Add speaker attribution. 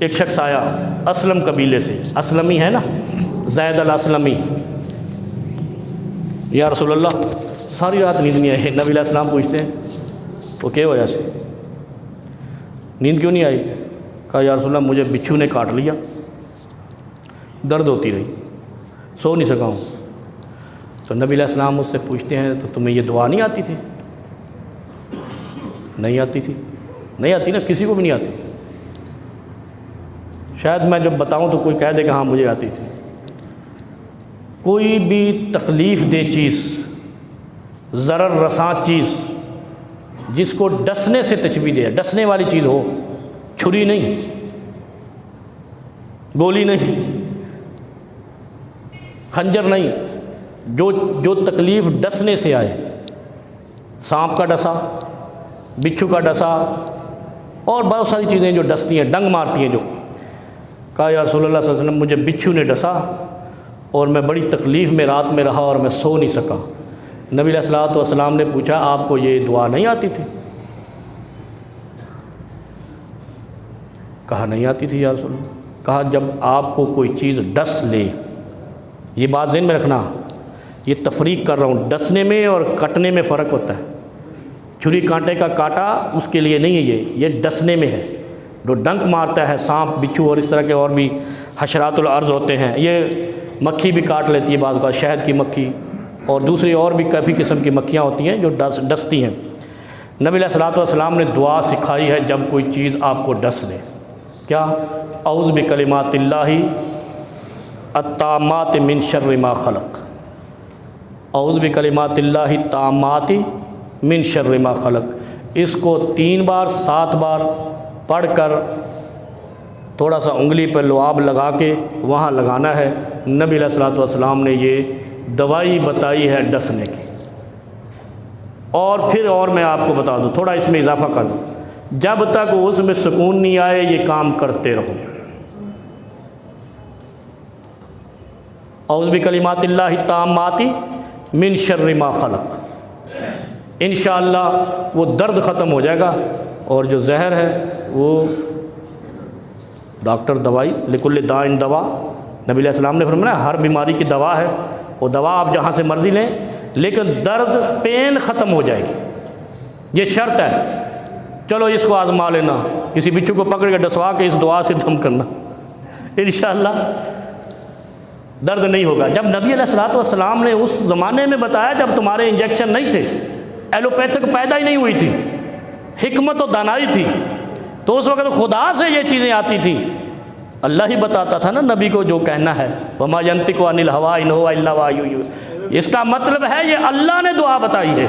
Speaker 1: ایک شخص آیا اسلم قبیلے سے، اسلمی ہے نا، زید الاسلمی، یا رسول اللہ ساری رات نیند نہیں آئی۔ نبی علیہ السلام پوچھتے ہیں وہ کیا ہوا سے، نیند کیوں نہیں آئی؟ کہا یا رسول اللہ مجھے بچھو نے کاٹ لیا، درد ہوتی رہی، سو نہیں سکا ہوں۔ تو نبی علیہ السلام اس سے پوچھتے ہیں تو تمہیں یہ دعا نہیں آتی تھی؟ نہیں آتی تھی، نہیں آتی نا، کسی کو بھی نہیں آتی۔ شاید میں جب بتاؤں تو کوئی کہہ دے کہ ہاں مجھے آتی تھی۔ کوئی بھی تکلیف دہ چیز، ضرر رساں چیز، جس کو ڈسنے سے تشبیہ دے، ڈسنے والی چیز ہو، چھری نہیں، گولی نہیں، خنجر نہیں، جو تکلیف ڈسنے سے آئے، سانپ کا ڈسا، بچھو کا ڈسا، اور بہت ساری چیزیں جو ڈستی ہیں، ڈنگ مارتی ہیں جو۔ کہا یا رسول اللہ صلی اللہ علیہ وسلم مجھے بچھو نے ڈسا اور میں بڑی تکلیف میں رات میں رہا اور میں سو نہیں سکا۔ نبی علیہ الصلوۃ والسلام نے پوچھا آپ کو یہ دعا نہیں آتی تھی؟ کہا نہیں آتی تھی یا رسول اللہ۔ کہا جب آپ کو کوئی چیز ڈس لے، یہ بات ذہن میں رکھنا، یہ تفریق کر رہا ہوں، ڈسنے میں اور کٹنے میں فرق ہوتا ہے۔ چھری کانٹے کا کاٹا اس کے لیے نہیں ہے، یہ ڈسنے میں ہے، جو ڈنک مارتا ہے، سانپ، بچھو اور اس طرح کے اور بھی حشرات الارض ہوتے ہیں، یہ مکھی بھی کاٹ لیتی ہے بعض کا، شہد کی مکھی اور دوسری اور بھی کافی قسم کی مکھیاں ہوتی ہیں جو ڈستی ہیں۔ نبی علیہ الصلوۃ والسلام نے دعا سکھائی ہے جب کوئی چیز آپ کو ڈس لے، کیا؟ اعوذ بکلمات اللہ التامات من شر ما خلق، اعوذ بکلمات اللہ التامات من شر ما خلق۔ اس کو 3 بار 7 بار پڑھ کر تھوڑا سا انگلی پر لعاب لگا کے وہاں لگانا ہے۔ نبی علیہ الصلوۃ والسلام نے یہ دوائی بتائی ہے ڈسنے کی۔ اور پھر اور میں آپ کو بتا دوں، تھوڑا اس میں اضافہ کر دوں، جب تک اس میں سکون نہیں آئے یہ کام کرتے رہو۔ اعوذ بکلمات اللہ التامات من شر ما خلق، انشاءاللہ وہ درد ختم ہو جائے گا، اور جو زہر ہے وہ ڈاکٹر دوائی لکل داء دوا، نبی علیہ السلام نے فرمایا ہر بیماری کی دوا ہے، وہ دوا آپ جہاں سے مرضی لیں، لیکن درد پین ختم ہو جائے گی، یہ شرط ہے۔ چلو اس کو آزما لینا، کسی بچھو کو پکڑ کے ڈسوا کے اس دعا سے دم کرنا، انشاءاللہ درد نہیں ہوگا۔ جب نبی علیہ الصلوۃ والسلام نے اس زمانے میں بتایا جب تمہارے انجیکشن نہیں تھے، ایلوپیتھک پیدا ہی نہیں ہوئی تھی، حکمت و دانائی تھی، تو اس وقت خدا سے یہ چیزیں آتی تھیں، اللہ ہی بتاتا تھا نا نبی کو جو کہنا ہے، وما ینطق عن الہویٰ ان ہو الا وحی یوحیٰ۔ اس کا مطلب ہے یہ اللہ نے دعا بتائی ہے۔